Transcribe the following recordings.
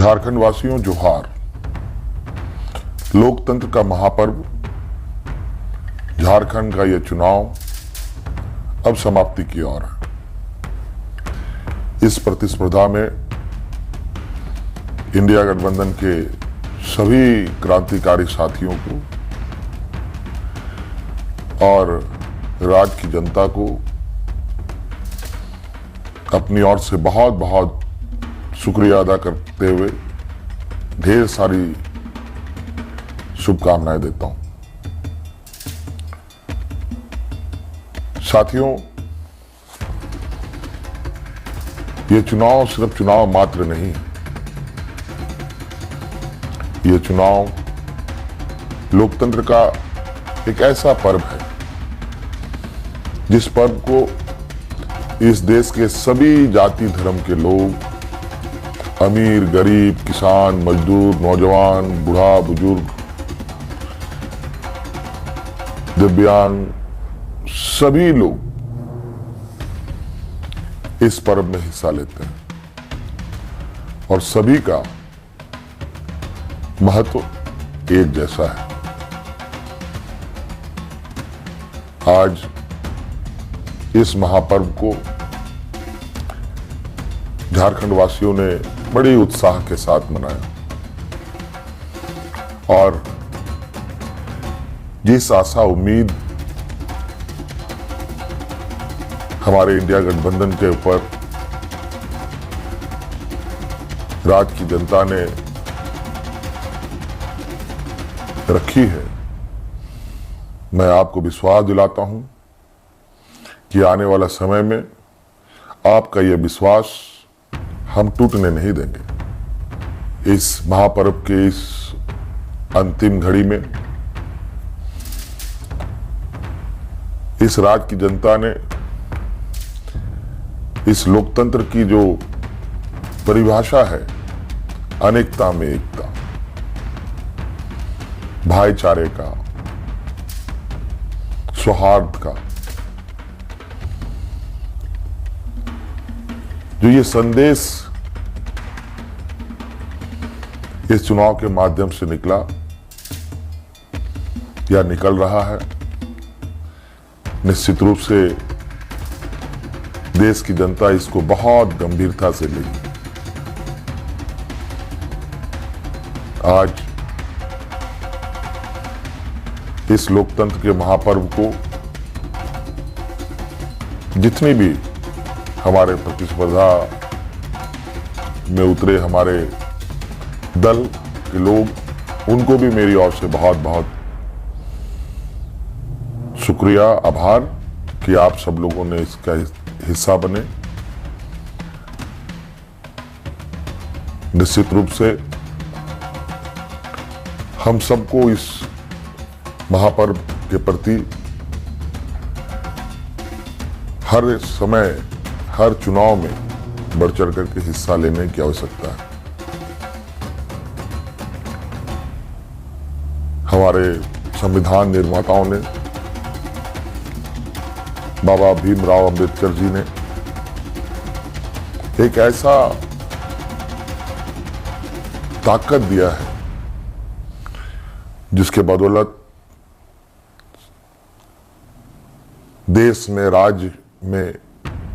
झारखंड वासियों जोहार। लोकतंत्र का महापर्व झारखंड का यह चुनाव अब समाप्ति की ओर है। इस प्रतिस्पर्धा में इंडिया गठबंधन के सभी क्रांतिकारी साथियों को और राज्य की जनता को अपनी ओर से बहुत बहुत शुक्रिया अदा करते हुए ढेर सारी शुभकामनाएं देता हूं। साथियों, ये चुनाव सिर्फ चुनाव मात्र नहीं है। ये चुनाव लोकतंत्र का एक ऐसा पर्व है जिस पर्व को इस देश के सभी जाति धर्म के लोग, अमीर गरीब, किसान मजदूर, नौजवान, बूढ़ा बुजुर्ग, दिव्यांग, सभी लोग इस पर्व में हिस्सा लेते हैं और सभी का महत्व एक जैसा है। आज इस महापर्व को झारखंड वासियों ने बड़े उत्साह के साथ मनाया और जिस आशा उम्मीद हमारे इंडिया गठबंधन के ऊपर राज्य की जनता ने रखी है, मैं आपको विश्वास दिलाता हूं कि आने वाला समय में आपका यह विश्वास हम टूटने नहीं देंगे। इस महापर्व के इस अंतिम घड़ी में इस राज्य की जनता ने इस लोकतंत्र की जो परिभाषा है, अनेकता में एकता, भाईचारे का, सौहार्द का, जो ये संदेश इस चुनाव के माध्यम से निकला या निकल रहा है, निश्चित रूप से देश की जनता इसको बहुत गंभीरता से लेगी। आज इस लोकतंत्र के महापर्व को जितनी भी हमारे प्रतिस्पर्धा में उतरे हमारे दल के लोग, उनको भी मेरी ओर से बहुत बहुत शुक्रिया, आभार कि आप सब लोगों ने इसका हिस्सा बने। निश्चित रूप से हम सबको इस महापर्व के प्रति हर समय, हर चुनाव में बढ़ चढ़ करके हिस्सा लेने की आवश्यकता है। हमारे संविधान निर्माताओं ने, बाबा भीमराव अंबेडकर जी ने एक ऐसा ताकत दिया है जिसके बदौलत देश में, राज्य में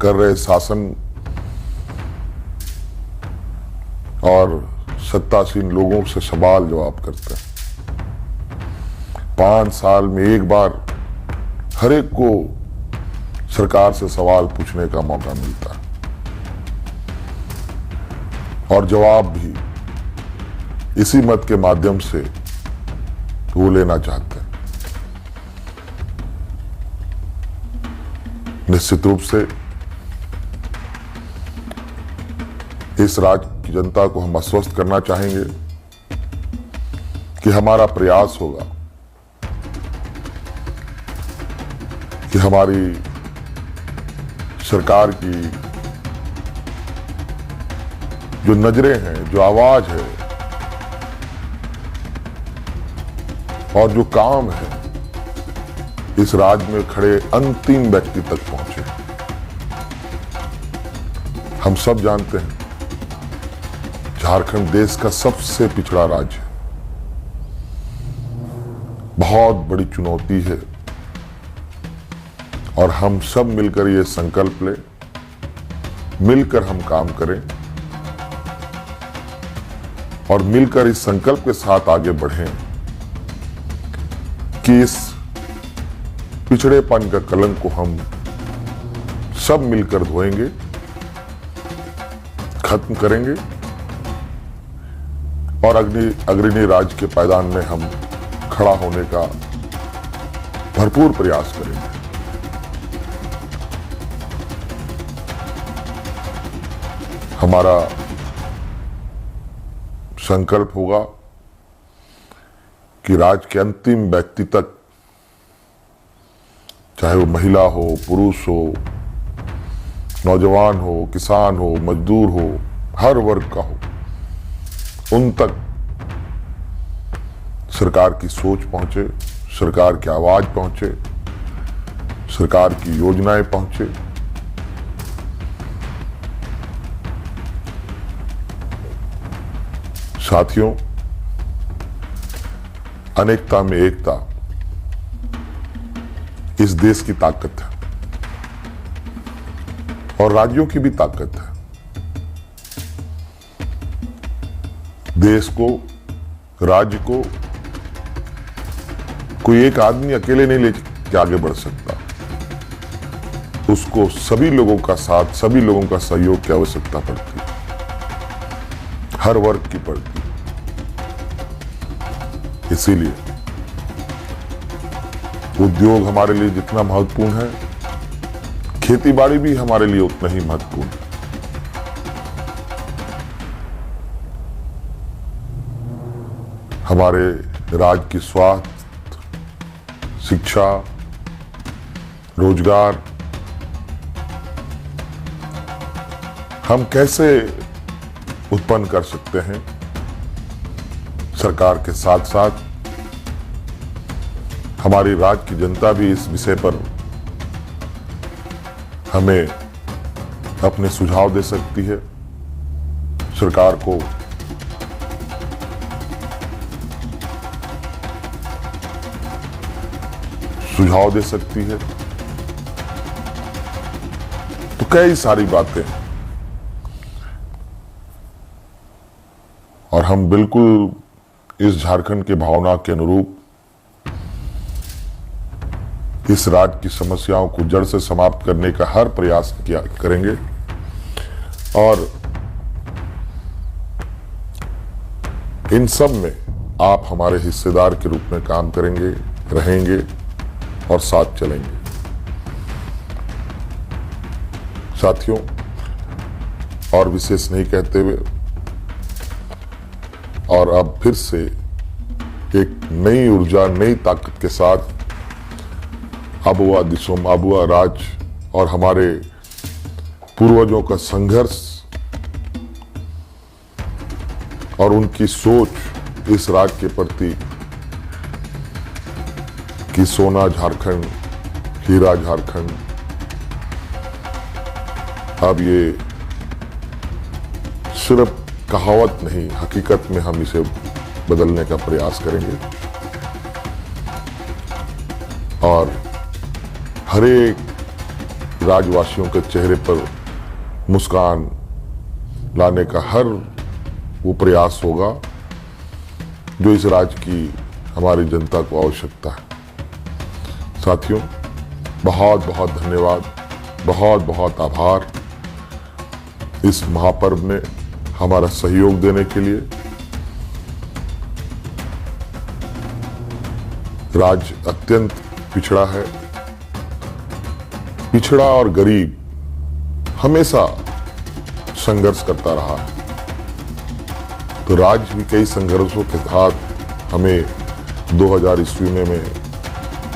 कर रहे शासन और सत्तासीन लोगों से सवाल जवाब करते हैं। 5 साल में एक बार हर एक को सरकार से सवाल पूछने का मौका मिलता है और जवाब भी इसी मत के माध्यम से वो लेना चाहते हैं। निश्चित रूप से इस राज्य की जनता को हम आश्वस्त करना चाहेंगे कि हमारा प्रयास होगा कि हमारी सरकार की जो नजरें हैं, जो आवाज है और जो काम है, इस राज्य में खड़े अंतिम व्यक्ति तक पहुंचे। हम सब जानते हैं झारखंड देश का सबसे पिछड़ा राज्य है। बहुत बड़ी चुनौती है और हम सब मिलकर ये संकल्प लें, मिलकर हम काम करें और मिलकर इस संकल्प के साथ आगे बढ़ें कि इस पिछड़ेपन का कलंक को हम सब मिलकर धोएंगे, खत्म करेंगे और अग्रणी राज्य के पायदान में हम खड़ा होने का भरपूर प्रयास करेंगे। हमारा संकल्प होगा कि राज्य के अंतिम व्यक्ति तक, चाहे वो महिला हो, पुरुष हो, नौजवान हो, किसान हो, मजदूर हो, हर वर्ग का हो, उन तक सरकार की सोच पहुंचे, सरकार की आवाज पहुंचे, सरकार की योजनाएं पहुंचे। साथियों, अनेकता में एकता इस देश की ताकत है और राज्यों की भी ताकत है। देश को, राज्य को कोई एक आदमी अकेले नहीं लेके आगे बढ़ सकता। उसको सभी लोगों का साथ, सभी लोगों का सहयोग की आवश्यकता पड़ती है, हर वर्ग की पड़ती है। इसीलिए उद्योग हमारे लिए जितना महत्वपूर्ण है, खेतीबाड़ी भी हमारे लिए उतना ही महत्वपूर्ण है। हमारे राज्य की स्वास्थ्य, शिक्षा, रोजगार हम कैसे उत्पन्न कर सकते हैं, सरकार के साथ साथ हमारी राज्य की जनता भी इस विषय पर हमें अपने सुझाव दे सकती है। सरकार को सुझाव दे सकती है। तो कई सारी बातें, और हम बिल्कुल इस झारखंड की भावना के अनुरूप इस राज्य की समस्याओं को जड़ से समाप्त करने का हर प्रयास किया करेंगे और इन सब में आप हमारे हिस्सेदार के रूप में काम करेंगे, रहेंगे और साथ चलेंगे। साथियों, और विशेष नहीं कहते हुए और अब फिर से एक नई ऊर्जा, नई ताकत के साथ आबुआ दिसोम, आबुआ राज और हमारे पूर्वजों का संघर्ष और उनकी सोच इस राज्य के प्रति कि सोना झारखंड, हीरा झारखंड, अब ये सिर्फ कहावत नहीं, हकीकत में हम इसे बदलने का प्रयास करेंगे और हर एक राज्यवासियों के चेहरे पर मुस्कान लाने का हर वो प्रयास होगा जो इस राज्य की हमारी जनता को आवश्यकता है। साथियों, बहुत बहुत धन्यवाद, बहुत बहुत आभार इस महापर्व में हमारा सहयोग देने के लिए। राज्य अत्यंत पिछड़ा है। पिछड़ा और गरीब हमेशा संघर्ष करता रहा है, तो राज्य भी कई संघर्षों के साथ हमें 2000 ईस्वी में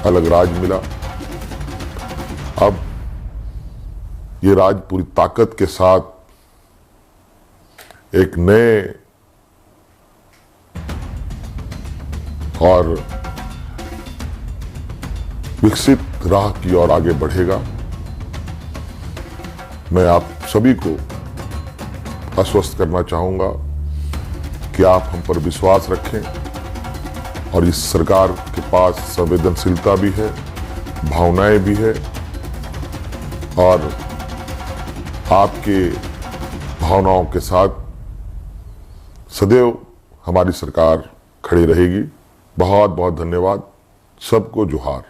अलग राज्य मिला। अब ये राज्य पूरी ताकत के साथ एक नए और विकसित राह की ओर आगे बढ़ेगा। मैं आप सभी को आश्वस्त करना चाहूंगा कि आप हम पर विश्वास रखें और इस सरकार के पास संवेदनशीलता भी है, भावनाएं भी है और आपके भावनाओं के साथ सदैव हमारी सरकार खड़ी रहेगी। बहुत बहुत धन्यवाद। सबको जोहार।